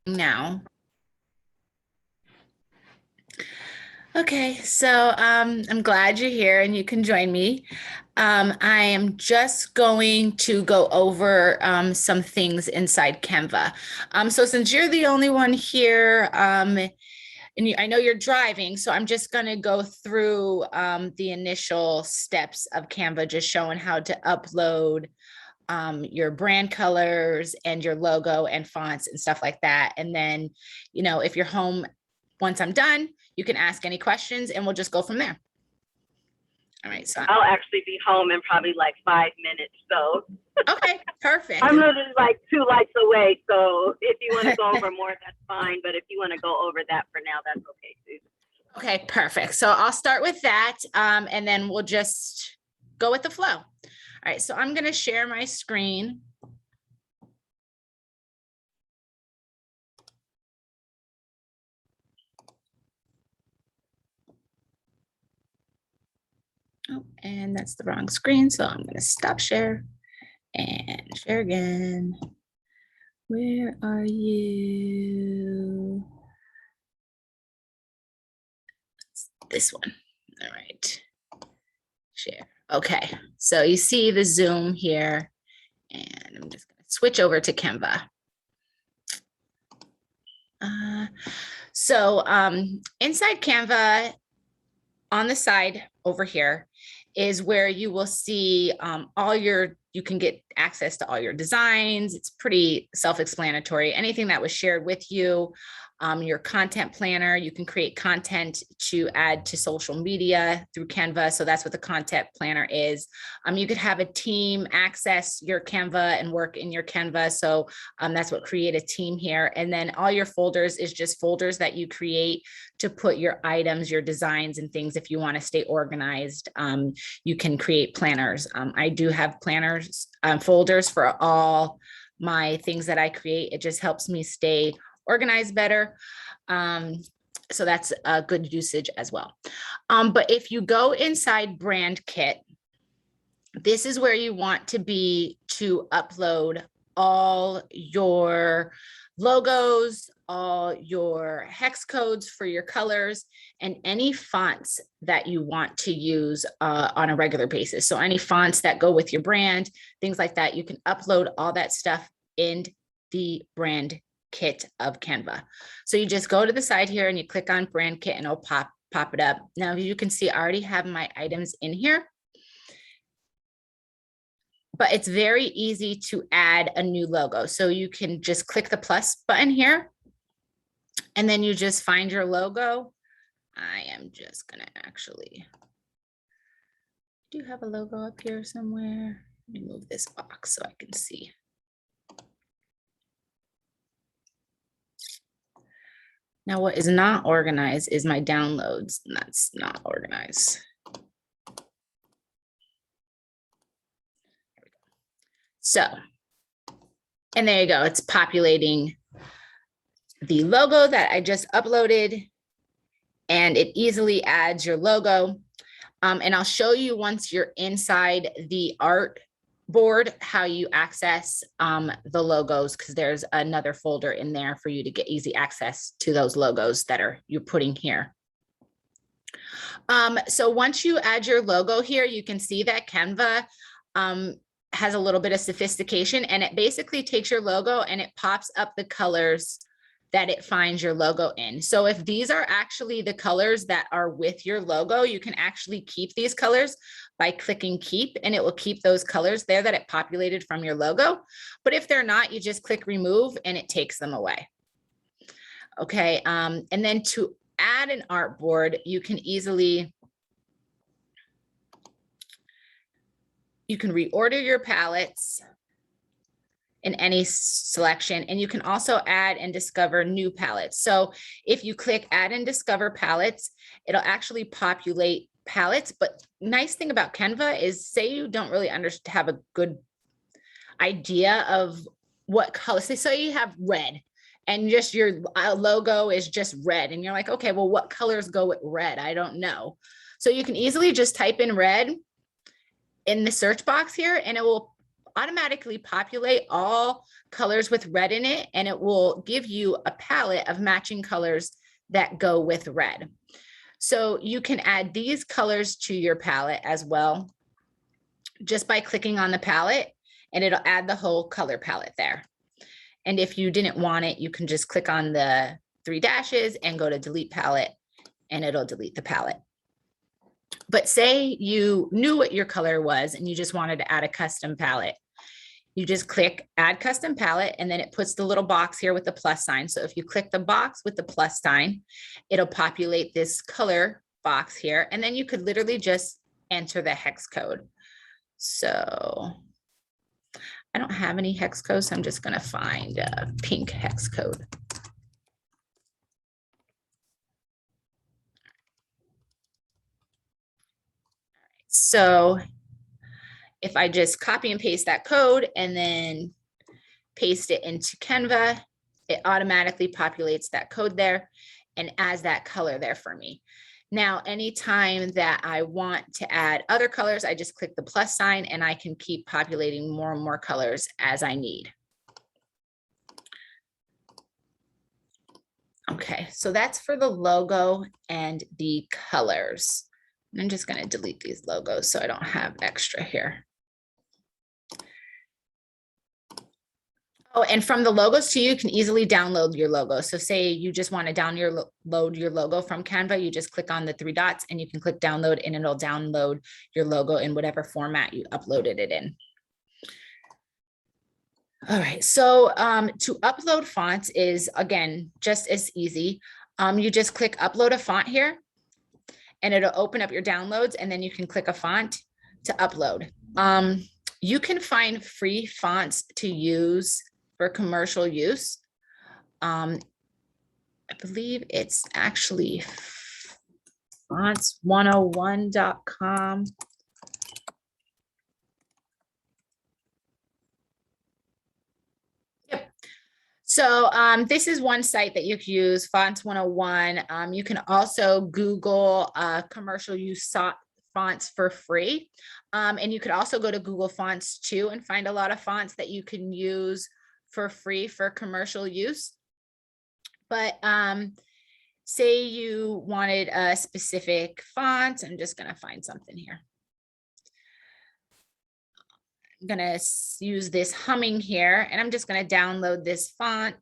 Now. Okay, so I'm glad you're here and you can join me. I am just going to go over some things inside Canva. So since you're the only one here, and I know you're driving, so I'm just going to go through the initial steps of Canva, just showing how to upload your brand colors and your logo and fonts and stuff like that. And then, if you're home, once I'm done, you can ask any questions and we'll just go from there. All right. So I'll actually be home in probably like 5 minutes. So okay, perfect. I'm literally like 2 lights away. So if you want to go over more, that's fine. But if you want to go over that for now, that's okay too. Okay, perfect. So I'll start with that and then we'll just go with the flow. All right, so I'm going to share my screen. Oh, and that's the wrong screen. So I'm going to stop share and share again. Where are you? This one. All right. Share. Okay. So you see the Zoom here, and I'm just going to switch over to Canva. Inside Canva, on the side over here is where you will see you can get access to all your designs. It's pretty self-explanatory. Anything that was shared with you, your content planner, you can create content to add to social media through Canva. So that's what the content planner is. You could have a team access your Canva and work in your Canva. So that's what create a team here. And then all your folders is just folders that you create to put your items, your designs and things. If you want to stay organized, you can create planners. I do have planners, folders for all my things that I create. It just helps me stay organized better. So that's a good usage as well. But if you go inside Brand Kit, this is where you want to be to upload all your logos, all your hex codes for your colors, and any fonts that you want to use on a regular basis. So any fonts that go with your brand, things like that, you can upload all that stuff in the Brand Kit of Canva. So you just go to the side here and you click on Brand Kit and it'll pop it up. Now you can see I already have my items in here. But it's very easy to add a new logo. So you can just click the plus button here and then you just find your logo. I am just gonna actually, do you have a logo up here somewhere? Let me move this box so I can see. Now what is not organized is my downloads, and that's not organized. So, and there you go. It's populating the logo that I just uploaded, and it easily adds your logo. And I'll show you once you're inside the Artboard how you access the logos, because there's another folder in there for you to get easy access to those logos that you're putting here. So once you add your logo here, you can see that Canva has a little bit of sophistication, and it basically takes your logo and it pops up the colors that it finds your logo in. So if these are actually the colors that are with your logo, you can actually keep these colors by clicking keep, and it will keep those colors there that it populated from your logo. But if they're not, you just click remove and it takes them away. Okay, and then to add an artboard, you can easily, you can reorder your palettes in any selection, and you can also add and discover new palettes. So if you click add and discover palettes, it'll actually populate palettes. But nice thing about Canva is, say you don't really have a good idea of what color, say you have red and just your logo is just red, and you're like, okay, well, what colors go with red? I don't know. So you can easily just type in red in the search box here, and it will automatically populate all colors with red in it, and it will give you a palette of matching colors that go with red. So you can add these colors to your palette as well, just by clicking on the palette, and it'll add the whole color palette there. And if you didn't want it, you can just click on the 3 dashes and go to delete palette, and it'll delete the palette. But say you knew what your color was and you just wanted to add a custom palette. You just click add custom palette, and then it puts the little box here with the plus sign. So if you click the box with the plus sign, it'll populate this color box here, and then you could literally just enter the hex code. So I don't have any hex codes, so I'm just going to find a pink hex code. So if I just copy and paste that code and then paste it into Canva, it automatically populates that code there and adds that color there for me. Now, anytime that I want to add other colors, I just click the plus sign and I can keep populating more and more colors as I need. Okay, so that's for the logo and the colors. I'm just going to delete these logos so I don't have extra here. Oh, and from the logos too, you can easily download your logo. So say you just want to download your logo from Canva, you just click on the 3 dots and you can click download, and it'll download your logo in whatever format you uploaded it in. All right, so to upload fonts is, again, just as easy. You just click upload a font here, and it'll open up your downloads, and then you can click a font to upload. You can find free fonts to use for commercial use. I believe it's actually fonts101.com. Yep. So this is one site that you can use, Fonts 101. You can also Google commercial use fonts for free. And you could also go to Google Fonts too and find a lot of fonts that you can use for free for commercial use. But say you wanted a specific font, I'm just going to find something here. I'm going to use this Humming here, and I'm just going to download this font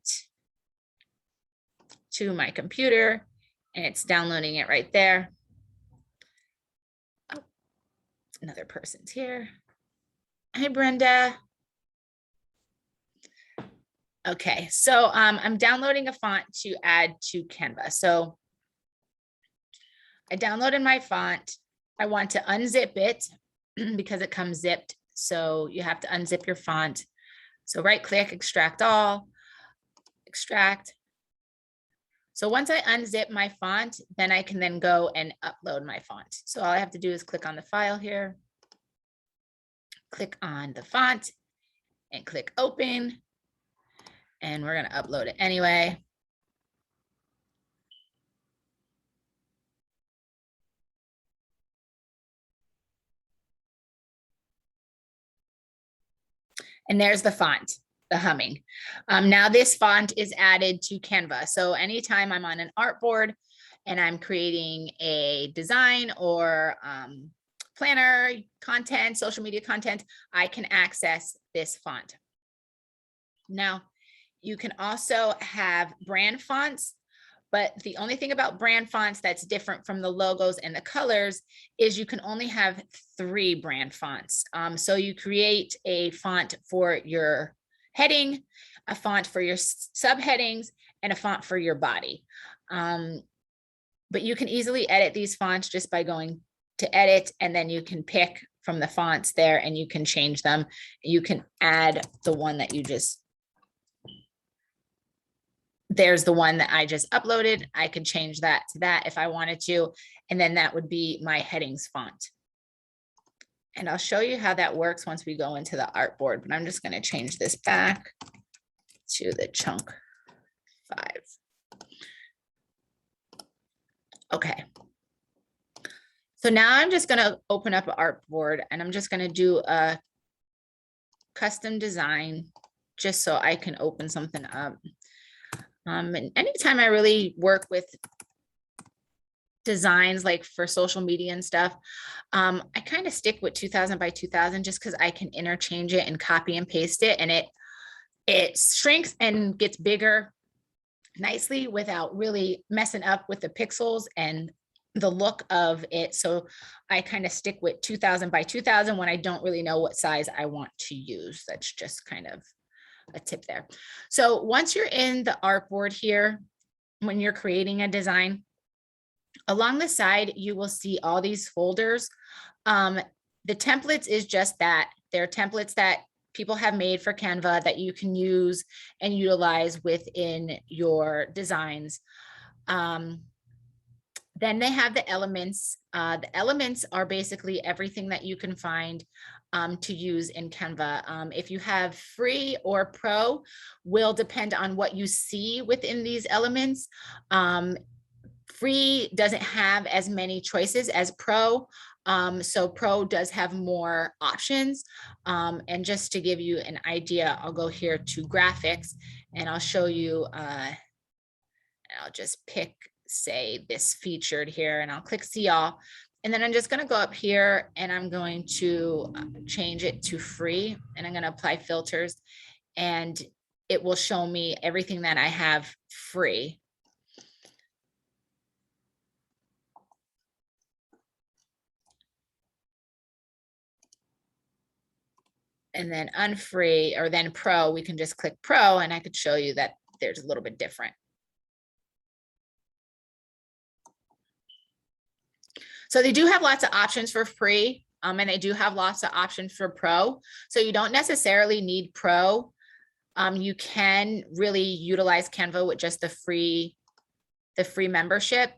to my computer, and it's downloading it right there. Oh, another person's here. Hi, Brenda. Okay, so I'm downloading a font to add to Canva. So I downloaded my font. I want to unzip it because it comes zipped. So you have to unzip your font. So right click, extract all, extract. So once I unzip my font, then I can then go and upload my font. So all I have to do is click on the file here, click on the font, and click open. And we're going to upload it anyway. And there's the font, the Humming. Now this font is added to Canva. So anytime I'm on an artboard and I'm creating a design or planner content, social media content, I can access this font. Now, you can also have brand fonts, but the only thing about brand fonts that's different from the logos and the colors is you can only have 3 brand fonts. So you create a font for your heading, a font for your subheadings, and a font for your body. But you can easily edit these fonts just by going to edit, and then you can pick from the fonts there and you can change them. You can add the one that you just, there's the one that I just uploaded. I could change that to that if I wanted to, and then that would be my headings font. And I'll show you how that works once we go into the artboard, but I'm just going to change this back to the chunk 5. Okay. So now I'm just going to open up an artboard, and I'm just going to do a custom design, just so I can open something up. And anytime I really work with designs like for social media and stuff, I kind of stick with 2000 by 2000 just because I can interchange it and copy and paste it, and it shrinks and gets bigger nicely without really messing up with the pixels and the look of it. So I kind of stick with 2000 by 2000 when I don't really know what size I want to use. That's just kind of a tip there. So once you're in the artboard here, when you're creating a design, along the side, you will see all these folders. The templates is just that. They're templates that people have made for Canva that you can use and utilize within your designs. Then they have the elements. The elements are basically everything that you can find to use in Canva. If you have free or pro, will depend on what you see within these elements. Free doesn't have as many choices as pro. So pro does have more options. And just to give you an idea, I'll go here to graphics and I'll show you, I'll just pick, say, this featured here, and I'll click see all. And then I'm just going to go up here and I'm going to change it to free, and I'm going to apply filters, and it will show me everything that I have free. And then unfree, or then pro, we can just click pro and I could show you that there's a little bit different. So they do have lots of options for free, and they do have lots of options for pro. So you don't necessarily need pro. You can really utilize Canva with just the free membership,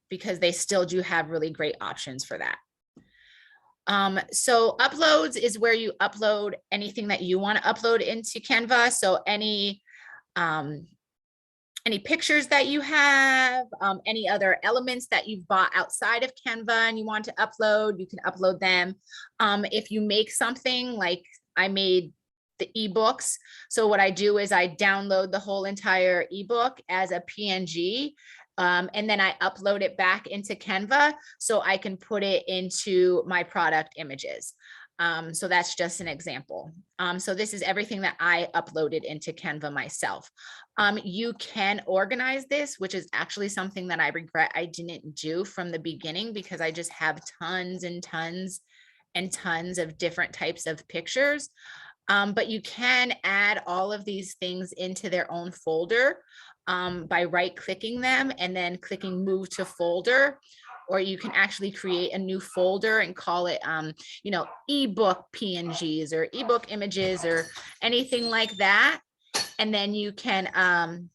because they still do have really great options for that. So uploads is where you upload anything that you want to upload into Canva. So any pictures that you have, any other elements that you've bought outside of Canva and you want to upload, you can upload them. If you make something, like I made the ebooks. So what I do is I download the whole entire ebook as a PNG. And then I upload it back into Canva so I can put it into my product images. So that's just an example. So this is everything that I uploaded into Canva myself. You can organize this, which is actually something that I regret I didn't do from the beginning, because I just have tons and tons and tons of different types of pictures. But you can add all of these things into their own folder by right-clicking them and then clicking move to folder, or you can actually create a new folder and call it, you know, ebook PNGs or ebook images or anything like that. And then you can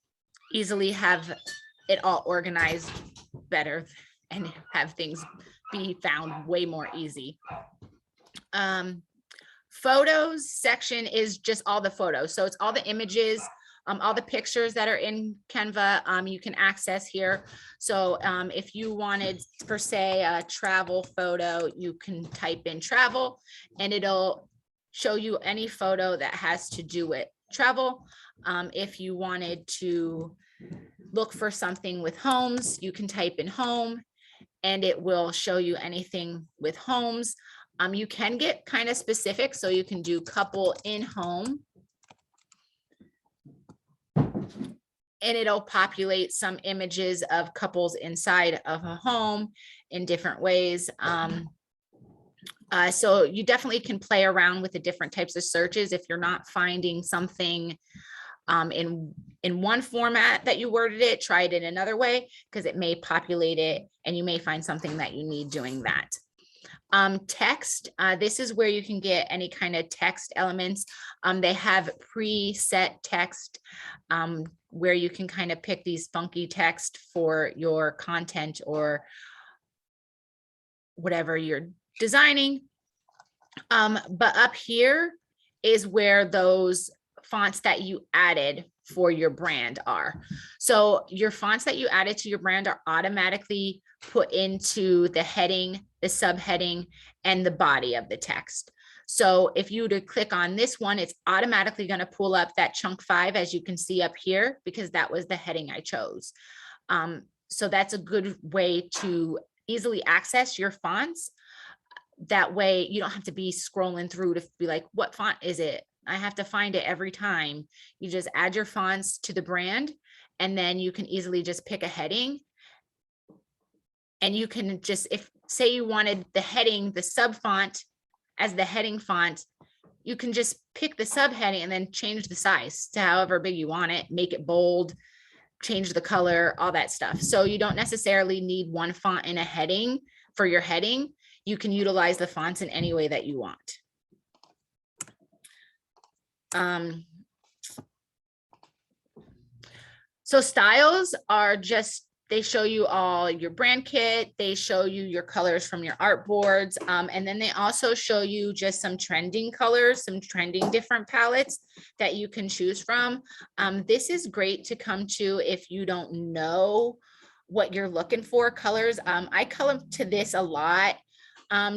easily have it all organized better and have things be found way more easy. Photos section is just all the photos. So it's all the images, all the pictures that are in Canva, you can access here. So if you wanted, per se, a travel photo, you can type in travel and it'll show you any photo that has to do with travel. If you wanted to look for something with homes, you can type in home and it will show you anything with homes. You can get kind of specific, so you can do couple in home. And it'll populate some images of couples inside of a home in different ways. So you definitely can play around with the different types of searches. If you're not finding something in one format that you worded it, try it in another way, because it may populate it and you may find something that you need doing that. Text, this is where you can get any kind of text elements. They have preset text where you can kind of pick these funky text for your content or whatever you're designing. But up here is where those fonts that you added for your brand are. So your fonts that you added to your brand are automatically put into the heading, the subheading, and the body of the text. So if you were to click on this one, it's automatically going to pull up that chunk 5, as you can see up here, because that was the heading I chose. So that's a good way to easily access your fonts. That way you don't have to be scrolling through to be like, what font is it? I have to find it every time. You just add your fonts to the brand, and then you can easily just pick a heading. And you can just, if say you wanted the heading, the sub font as the heading font, you can just pick the subheading and then change the size to however big you want it, make it bold, change the color, all that stuff. So you don't necessarily need one font in a heading for your heading. You can utilize the fonts in any way that you want. So styles are just, they show you all your brand kit, they show you your colors from your artboards, and then they also show you just some trending colors, some trending different palettes that you can choose from. This is great to come to if you don't know what you're looking for colors. I color to this a lot,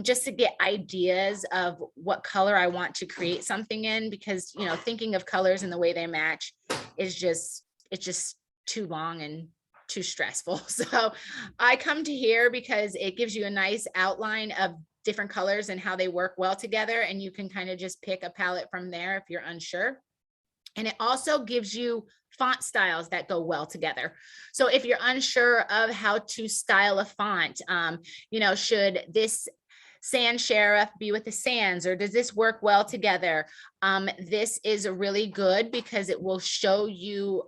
just to get ideas of what color I want to create something in, because, you know, thinking of colors and the way they match is just, it's just too long and too stressful. So I come to here because it gives you a nice outline of different colors and how they work well together. And you can kind of just pick a palette from there if you're unsure. And it also gives you font styles that go well together. So if you're unsure of how to style a font, you know, should this sans serif be with the sans, or does this work well together? This is really good because it will show you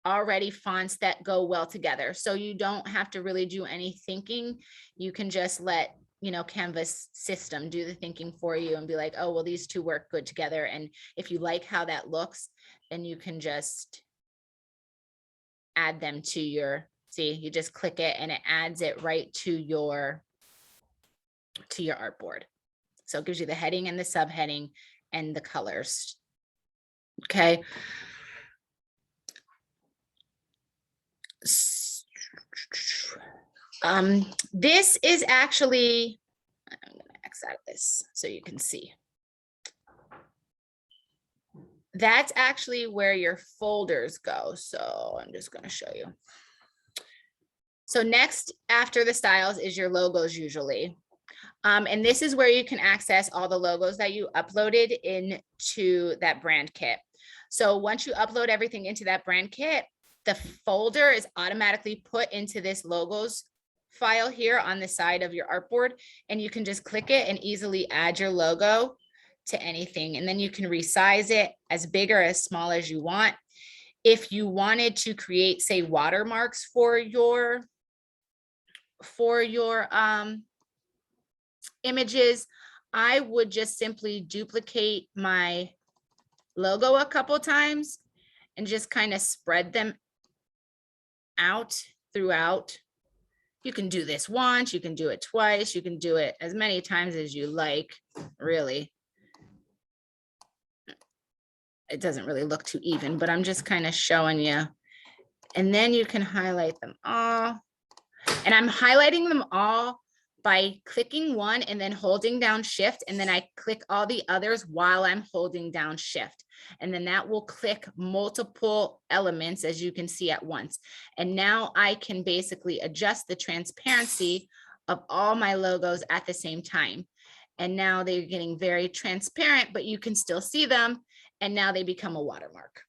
already fonts that go well together. So you don't have to really do any thinking. You can just let, you know, Canva's system do the thinking for you and be like, oh, well, these two work good together. And if you like how that looks, then you can just add them to your, see, you just click it and it adds it right to your artboard. So it gives you the heading and the subheading and the colors. Okay. This is actually, I'm going to X out this so you can see. That's actually where your folders go. So I'm just going to show you. So next after the styles is your logos usually. And this is where you can access all the logos that you uploaded into that brand kit. So once you upload everything into that brand kit, the folder is automatically put into this logos file here on the side of your artboard, and you can just click it and easily add your logo to anything. And then you can resize it as big or as small as you want. If you wanted to create, say, watermarks for your images, I would just simply duplicate my logo a couple times and just kind of spread them out throughout. You can do this once, you can do it twice, you can do it as many times as you like, really. It doesn't really look too even, but I'm just kind of showing you. And then you can highlight them all. And I'm highlighting them all by clicking one and then holding down shift, and then I click all the others while I'm holding down shift. And then that will click multiple elements, as you can see, at once. And now I can basically adjust the transparency of all my logos at the same time. And now they're getting very transparent, but you can still see them. And now they become a watermark.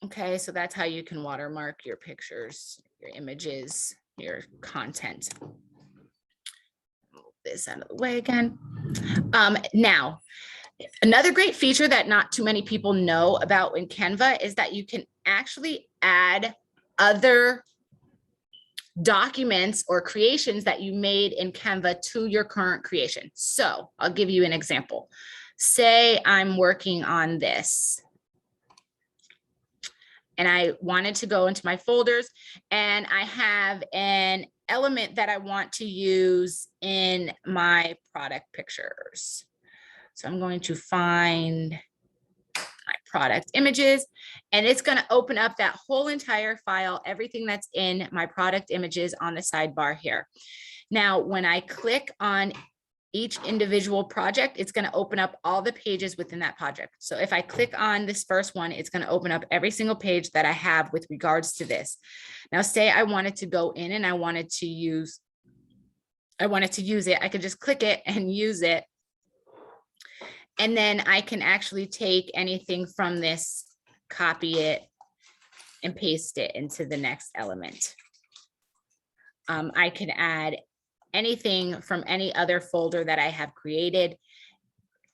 Okay, so that's how you can watermark your pictures, your images, your content. Move this out of the way again. Now, another great feature that not too many people know about in Canva is that you can actually add other documents or creations that you made in Canva to your current creation. So I'll give you an example. Say I'm working on this, and I wanted to go into my folders, and I have an element that I want to use in my product pictures. So I'm going to find my product images, and it's going to open up that whole entire file, everything that's in my product images on the sidebar here. Now, when I click on each individual project, it's going to open up all the pages within that project. So if I click on this first one, it's going to open up every single page that I have with regards to this. Now, say I wanted to go in and I wanted to use it. I could just click it and use it. And then I can actually take anything from this, copy it, and paste it into the next element. I can add anything from any other folder that I have created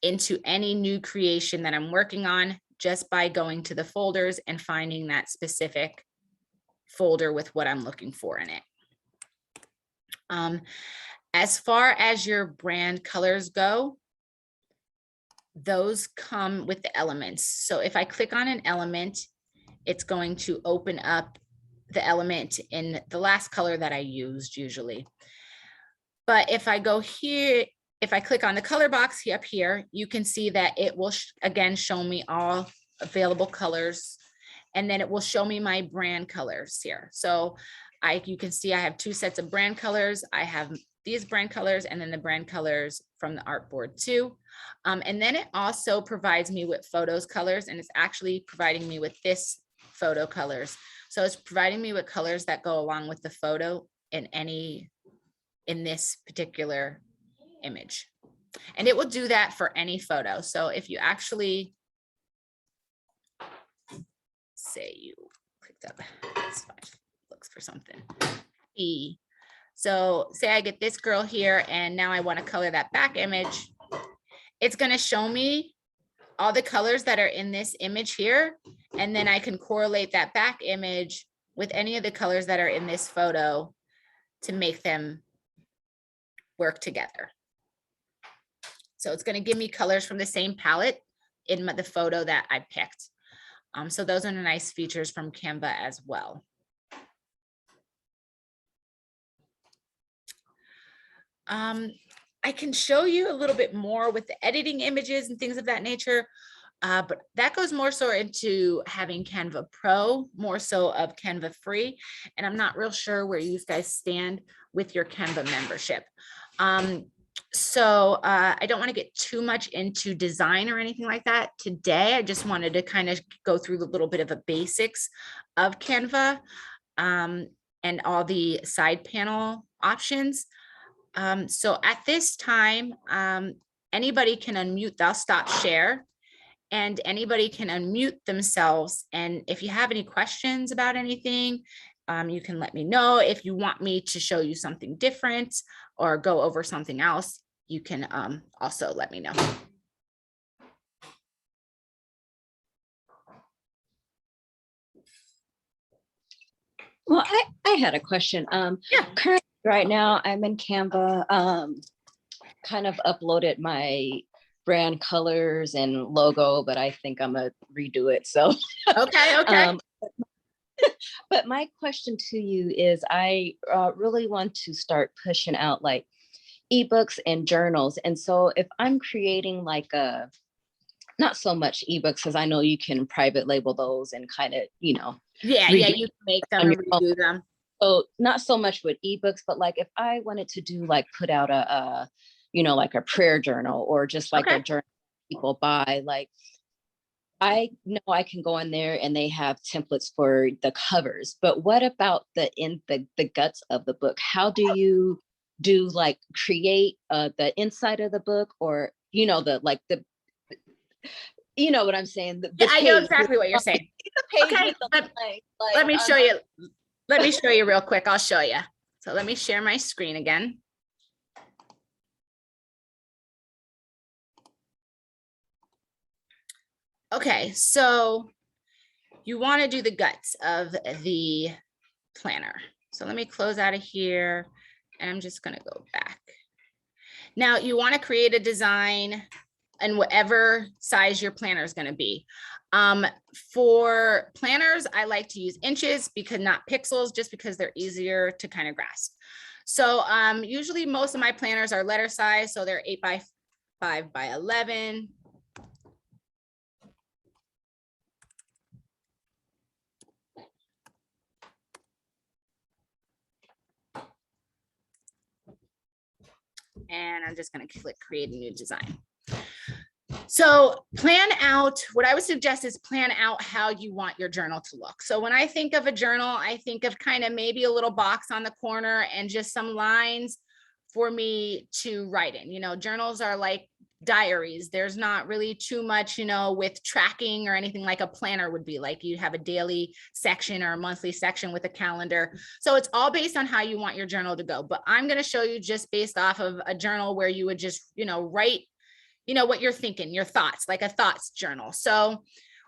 into any new creation that I'm working on just by going to the folders and finding that specific folder with what I'm looking for in it. As far as your brand colors go, those come with the elements. So if I click on an element, it's going to open up the element in the last color that I used usually. But if I go here, if I click on the color box up here, you can see that it will again show me all available colors, and then it will show me my brand colors here. So you can see I have 2 sets of brand colors. I have these brand colors and then the brand colors from the artboard too. And then it also provides me with photos colors, and it's actually providing me with this photo colors. So it's providing me with colors that go along with the photo in this particular image. And it will do that for any photo. So if you actually say you clicked up, it's fine, looks for something. So say I get this girl here and now I want to color that back image. It's going to show me all the colors that are in this image here. And then I can correlate that back image with any of the colors that are in this photo to make them work together. So it's going to give me colors from the same palette in the photo that I picked. So those are the nice features from Canva as well. I can show you a little bit more with the editing images and things of that nature, but that goes more so into having Canva Pro, more so of Canva Free. And I'm not real sure where you guys stand with your Canva membership. So I don't want to get too much into design or anything like that today. I just wanted to kind of go through the little bit of a basics of Canva and all the side panel options. So at this time, anybody can unmute, they'll stop share, and anybody can unmute themselves. And if you have any questions about anything, you can let me know. If you want me to show you something different or go over something else, you can also let me know. Well, I had a question. Yeah. Currently, right now, I'm in Canva, kind of uploaded my brand colors and logo, but I think I'm gonna redo it. So, Okay. But my question to you is, I really want to start pushing out like ebooks and journals. And so if I'm creating like not so much ebooks, because I know you can private label those and kind of, you know. Yeah, you can make them and redo them. So not so much with ebooks, but like if I wanted to do like put out a you know, like a prayer journal or just like a journal people buy, like I know I can go in there and they have templates for the covers, but what about the guts of the book? How do you do like create the inside of the book, or you know, you know what I'm saying? Yeah, I know exactly what you're saying. Okay, let me show you. Let me show you real quick. I'll show you. So let me share my screen again. Okay, so you want to do the guts of the planner. So let me close out of here and I'm just going to go back. Now you want to create a design and whatever size your planner is going to be. For planners, I like to use inches because not pixels, just because they're easier to kind of grasp. So usually most of my planners are letter size. So they're 8 by 5 by 11. and I'm just going to click create a new design. So plan out, what I would suggest is plan out how you want your journal to look. So when I think of a journal, I think of kind of maybe a little box on the corner and just some lines for me to write in. You know, journals are like diaries. There's not really too much, you know, with tracking or anything like a planner would be like. You have a daily section or a monthly section with a calendar. So it's all based on how you want your journal to go. But I'm going to show you just based off of a journal where you would just, you know, write, you know, what you're thinking, your thoughts, like a thoughts journal. So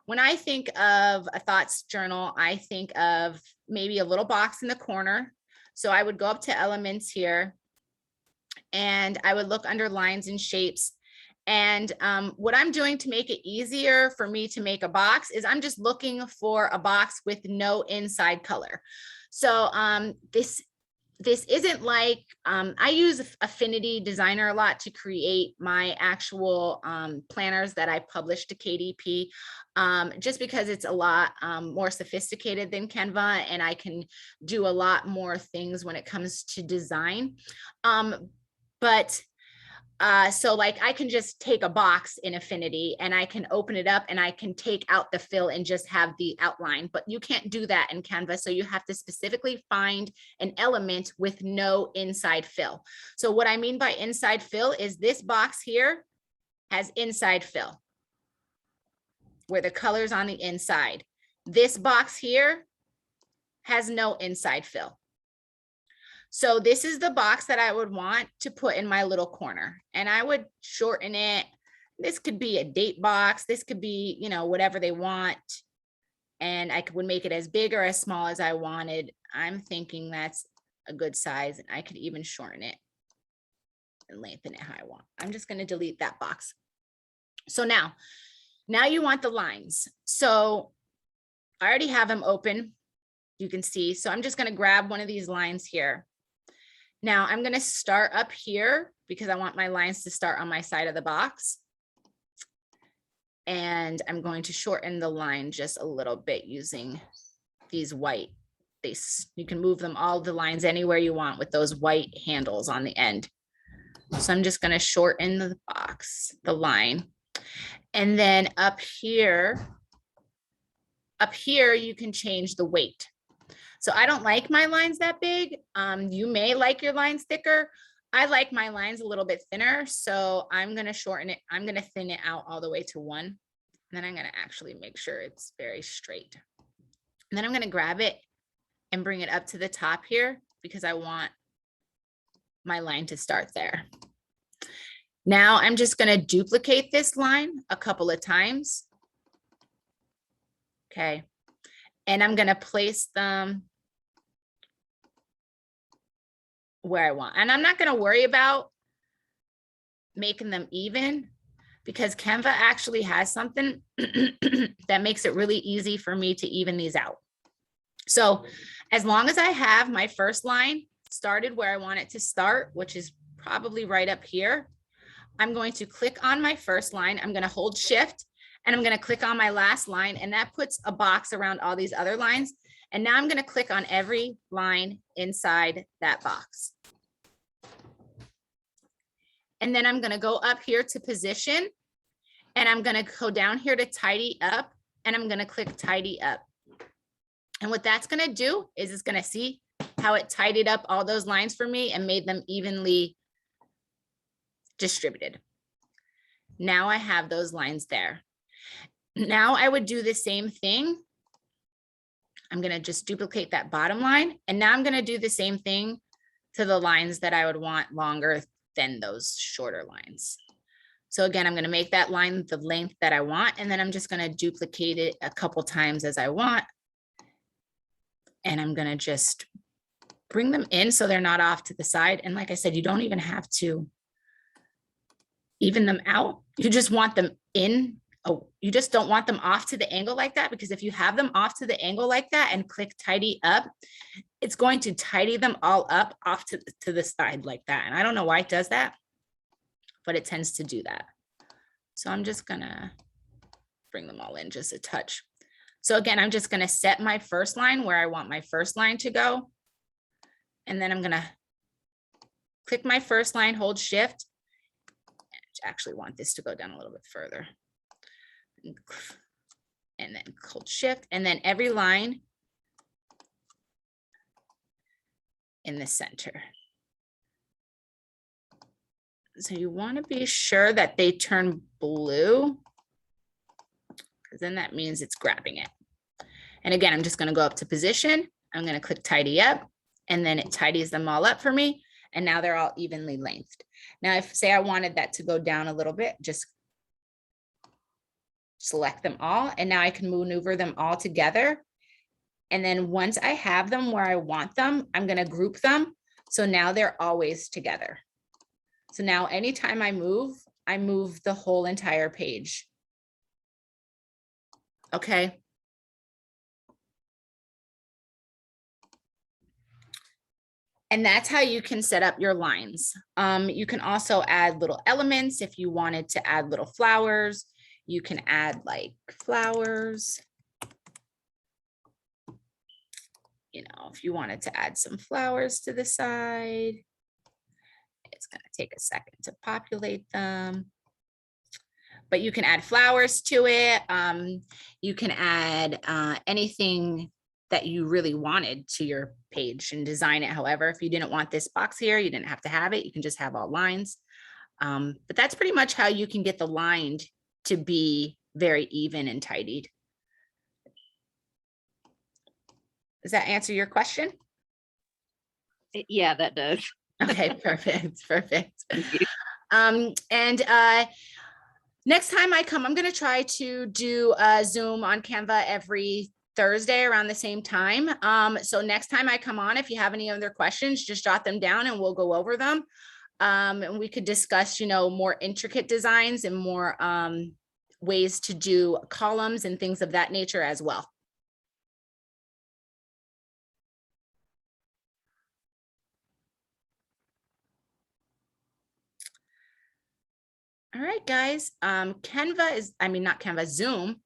when I think of a thoughts journal, I think of maybe a little box in the corner. So I would go up to elements here and I would look under lines and shapes. And what I'm doing to make it easier for me to make a box is I'm just looking for a box with no inside color. So this isn't like, I use Affinity Designer a lot to create my actual planners that I publish to KDP, just because it's a lot more sophisticated than Canva and I can do a lot more things when it comes to design. So like I can just take a box in Affinity and I can open it up and I can take out the fill and just have the outline, but you can't do that in Canva. So you have to specifically find an element with no inside fill. So what I mean by inside fill is this box here has inside fill where the color's on the inside. This box here has no inside fill. So this is the box that I would want to put in my little corner and I would shorten it. This could be a date box. This could be, you know, whatever they want. And I would make it as big or as small as I wanted. I'm thinking that's a good size and I could even shorten it and lengthen it how I want. I'm just going to delete that box. So now you want the lines. So I already have them open. You can see. So I'm just going to grab one of these lines here. Now I'm going to start up here because I want my lines to start on my side of the box. And I'm going to shorten the line just a little bit using these white. You can move them all the lines anywhere you want with those white handles on the end. So I'm just going to shorten the box, the line. And then up here you can change the weight. So I don't like my lines that big. You may like your lines thicker. I like my lines a little bit thinner. So I'm going to shorten it. I'm going to thin it out all the way to 1. And then I'm going to actually make sure it's very straight. And then I'm going to grab it and bring it up to the top here because I want my line to start there. Now I'm just going to duplicate this line a couple of times. Okay. And I'm going to place them where I want. And I'm not going to worry about making them even because Canva actually has something that makes it really easy for me to even these out. So as long as I have my first line started where I want it to start, which is probably right up here, I'm going to click on my first line. I'm going to hold Shift and I'm going to click on my last line, and that puts a box around all these other lines. And now I'm going to click on every line inside that box. And then I'm going to go up here to position, and I'm going to go down here to tidy up, and I'm going to click tidy up. And what that's going to do is it's going to see how it tidied up all those lines for me and made them evenly distributed. Now I have those lines there. Now I would do the same thing. I'm going to just duplicate that bottom line. And now I'm going to do the same thing to the lines that I would want longer than those shorter lines. So again, I'm going to make that line the length that I want. And then I'm just going to duplicate it a couple times as I want. And I'm going to just bring them in so they're not off to the side. And like I said, you don't even have to even them out. You just want them in. Oh, you just don't want them off to the angle like that, because if you have them off to the angle like that and click tidy up, it's going to tidy them all up off to the side like that. And I don't know why it does that, but it tends to do that. So I'm just gonna bring them all in just a touch. So again, I'm just gonna set my first line where I want my first line to go. And then I'm gonna click my first line, hold shift. I actually want this to go down a little bit further. And then hold shift, and then every line in the center. So you want to be sure that they turn blue, because then that means it's grabbing it. And again, I'm just going to go up to position. I'm going to click tidy up, and then it tidies them all up for me. And now they're all evenly lengthed. Now, if say I wanted that to go down a little bit, just select them all. And now I can maneuver them all together. And then once I have them where I want them, I'm going to group them. So now they're always together. So now anytime I move the whole entire page. Okay. And that's how you can set up your lines. You can also add little elements. If you wanted to add little flowers, you can add like flowers. You know, if you wanted to add some flowers to the side, it's going to take a second to populate them. But you can add flowers to it. You can add anything that you really wanted to your page and design it. However, if you didn't want this box here, you didn't have to have it. You can just have all lines. But that's pretty much how you can get the line to be very even and tidied. Does that answer your question? Yeah, that does. Okay, perfect, perfect. Next time I come, I'm going to try to do a Zoom on Canva every Thursday around the same time. So next time I come on, if you have any other questions, just jot them down and we'll go over them. And we could discuss, you know, more intricate designs and more ways to do columns and things of that nature as well. All right, guys. Canva is, I mean, not Canva, Zoom